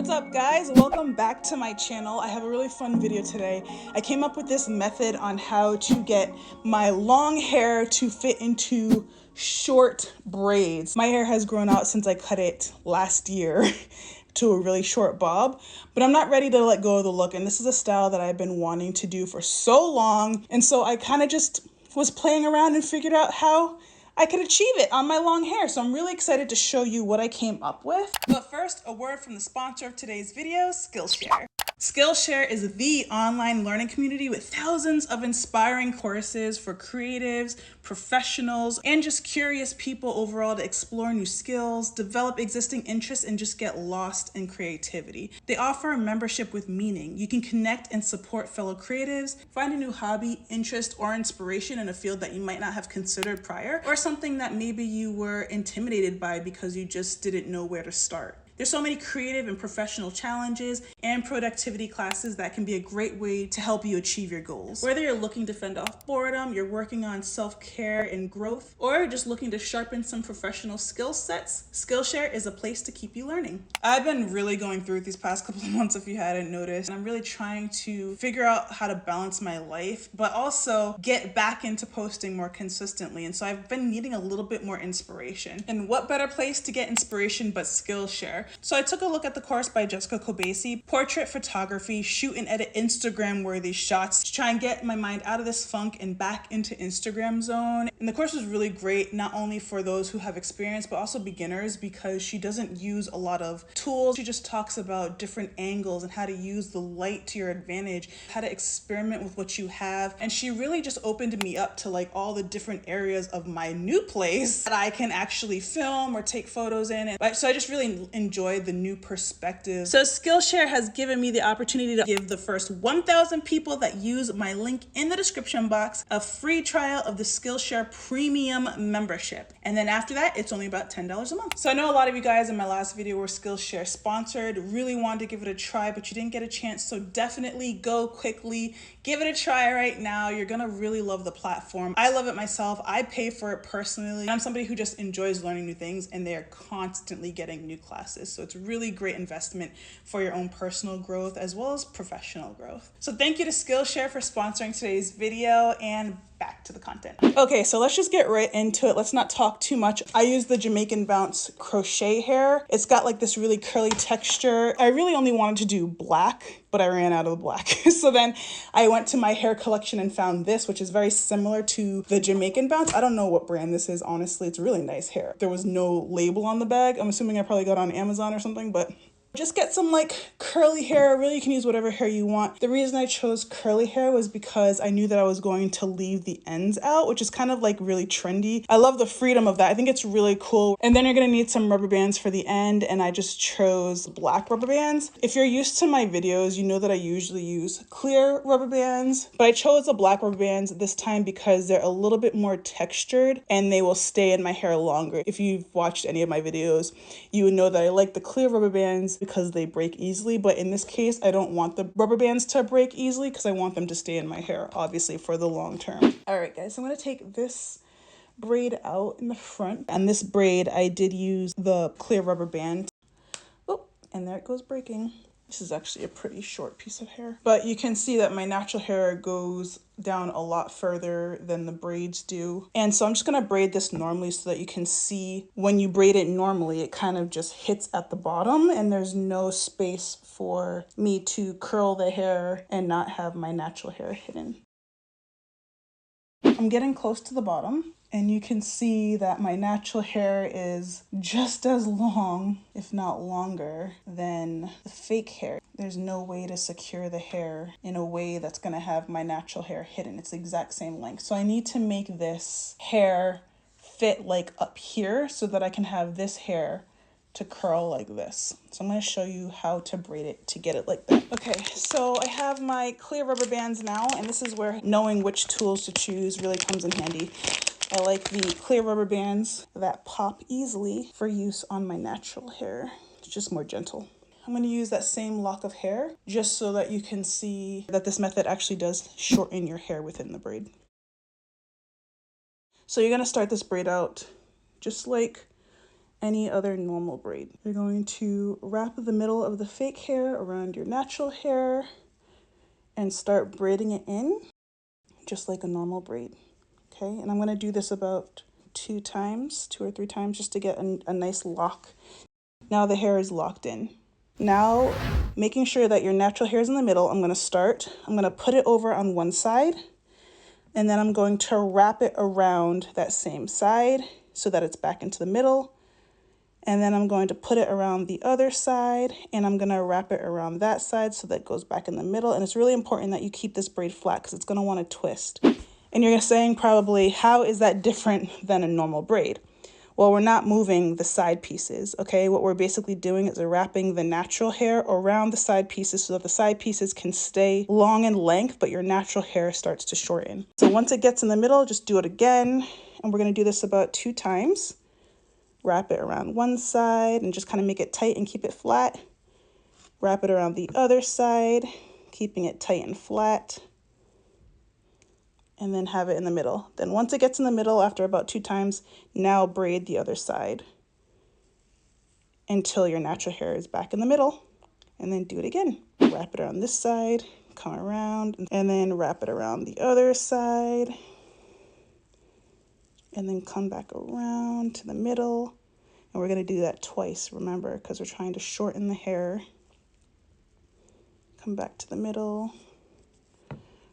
What's up guys? Welcome back to my channel. I have a really fun video today. I came up with this method on how to get my long hair to fit into short braids. My hair has grown out since I cut it last year to a really short bob, but I'm not ready to let go of the look, and this is a style that I've been wanting to do for so long, and so I kind of just was playing around and figured out how I could achieve it on my long hair. So I'm really excited to show you what I came up with. But first, a word from the sponsor of today's video, Skillshare. Skillshare is the online learning community with thousands of inspiring courses for creatives, professionals, and just curious people overall to explore new skills, develop existing interests, and just get lost in creativity. They offer a membership with meaning. You can connect and support fellow creatives, find a new hobby, interest, or inspiration in a field that you might not have considered prior, or something that maybe you were intimidated by because you just didn't know where to start. There's so many creative and professional challenges and productivity classes that can be a great way to help you achieve your goals. Whether you're looking to fend off boredom, you're working on self-care and growth, or just looking to sharpen some professional skill sets, Skillshare is a place to keep you learning. I've been really going through it these past couple of months if you hadn't noticed, and I'm really trying to figure out how to balance my life, but also get back into posting more consistently. And so I've been needing a little bit more inspiration. And what better place to get inspiration but Skillshare? So I took a look at the course by Jessica Kobasi, Portrait Photography, Shoot and Edit Instagram-worthy shots, to try and get my mind out of this funk and back into Instagram zone. And the course was really great, not only for those who have experience, but also beginners, because she doesn't use a lot of tools. She just talks about different angles and how to use the light to your advantage, how to experiment with what you have. And she really just opened me up to like all the different areas of my new place that I can actually film or take photos in. And so I just really enjoyed the new perspective. So Skillshare has given me the opportunity to give the first 1,000 people that use my link in the description box a free trial of the Skillshare premium membership. And then after that, it's only about $10 a month. So I know a lot of you guys in my last video were Skillshare sponsored, really wanted to give it a try, but you didn't get a chance. So definitely go quickly, give it a try right now. You're gonna really love the platform. I love it myself. I pay for it personally. I'm somebody who just enjoys learning new things, and they're constantly getting new classes. So it's really great investment for your own personal growth as well as professional growth. So thank you to Skillshare for sponsoring today's video, and back to the content. Okay, so let's just get right into it. Let's not talk too much. I use the Jamaican Bounce crochet hair. It's got like this really curly texture. I really only wanted to do black, but I ran out of the black. So then I went to my hair collection and found this, which is very similar to the Jamaican Bounce. I don't know what brand this is, honestly. It's really nice hair. There was no label on the bag. I'm assuming I probably got it on Amazon or something, but just get some like curly hair. Really, you can use whatever hair you want. The reason I chose curly hair was because I knew that I was going to leave the ends out, which is kind of like really trendy. I love the freedom of that. I think it's really cool. And then you're gonna need some rubber bands for the end, and I just chose black rubber bands. If you're used to my videos, you know that I usually use clear rubber bands, but I chose the black rubber bands this time because they're a little bit more textured and they will stay in my hair longer. If you've watched any of my videos, you would know that I like the clear rubber bands because they break easily, but in this case I don't want the rubber bands to break easily because I want them to stay in my hair, obviously, for the long term. All right guys, so I'm going to take this braid out in the front, and this braid I did use the clear rubber band. Oh, and there it goes breaking. This is actually a pretty short piece of hair, but you can see that my natural hair goes down a lot further than the braids do. And so I'm just gonna braid this normally so that you can see when you braid it normally, it kind of just hits at the bottom and there's no space for me to curl the hair and not have my natural hair hidden. I'm getting close to the bottom, and you can see that my natural hair is just as long, if not longer, than the fake hair. There's no way to secure the hair in a way that's gonna have my natural hair hidden. It's the exact same length. So I need to make this hair fit like up here so that I can have this hair to curl like this. So I'm going to show you how to braid it to get it like that. Okay, so I have my clear rubber bands now, and this is where knowing which tools to choose really comes in handy. I like the clear rubber bands that pop easily for use on my natural hair. It's just more gentle. I'm going to use that same lock of hair just so that you can see that this method actually does shorten your hair within the braid. So you're going to start this braid out just like any other normal braid. You're going to wrap the middle of the fake hair around your natural hair and start braiding it in just like a normal braid. Okay, and I'm going to do this about 2 or 3 times just to get a nice lock. Now the hair is locked in. Now, making sure that your natural hair is in the middle, I'm going to put it over on one side, and then I'm going to wrap it around that same side so that it's back into the middle. And then I'm going to put it around the other side, and I'm going to wrap it around that side so that it goes back in the middle. And it's really important that you keep this braid flat because it's going to want to twist. And you're saying probably, how is that different than a normal braid? Well, we're not moving the side pieces, okay? What we're basically doing is wrapping the natural hair around the side pieces so that the side pieces can stay long in length, but your natural hair starts to shorten. So once it gets in the middle, just do it again. And we're going to do this about 2 times. Wrap it around one side and just kind of make it tight and keep it flat. Wrap it around the other side, keeping it tight and flat. And then have it in the middle. Then once it gets in the middle after about 2 times, now braid the other side until your natural hair is back in the middle. And then do it again. Wrap it around this side, come around, and then wrap it around the other side. And then come back around to the middle. And we're going to do that twice, remember, because we're trying to shorten the hair. Come back to the middle,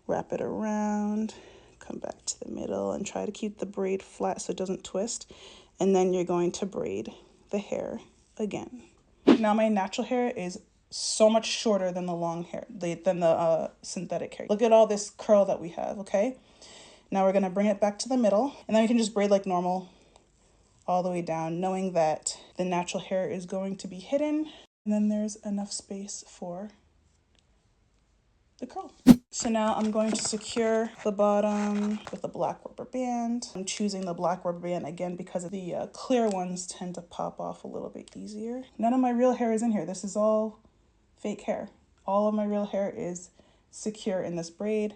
wrap it around, come back to the middle, and try to keep the braid flat so it doesn't twist. And then you're going to braid the hair again. Now my natural hair is so much shorter than the long hair, than the synthetic hair. Look at all this curl that we have, okay? Now we're going to bring it back to the middle, and then we can just braid like normal all the way down, knowing that the natural hair is going to be hidden, and then there's enough space for the curl. So now I'm going to secure the bottom with a black rubber band. I'm choosing the black rubber band again because the clear ones tend to pop off a little bit easier. None of my real hair is in here. This is all fake hair. All of my real hair is secure in this braid.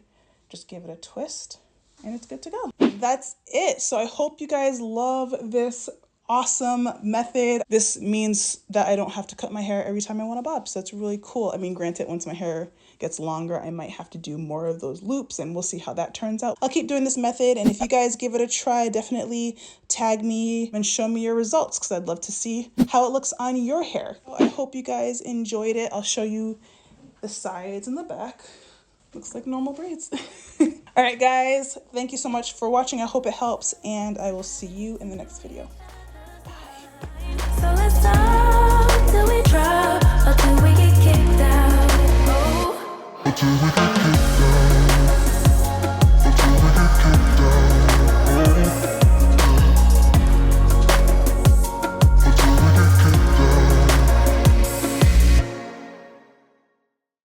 Just give it a twist and it's good to go. That's it. So I hope you guys love this awesome method. This means that I don't have to cut my hair every time I want to bob. So that's really cool. I mean, granted, once my hair gets longer, I might have to do more of those loops and we'll see how that turns out. I'll keep doing this method. And if you guys give it a try, definitely tag me and show me your results because I'd love to see how it looks on your hair. I hope you guys enjoyed it. I'll show you the sides and the back. Looks like normal braids. All right, guys, thank you so much for watching. I hope it helps, and I will see you in the next video.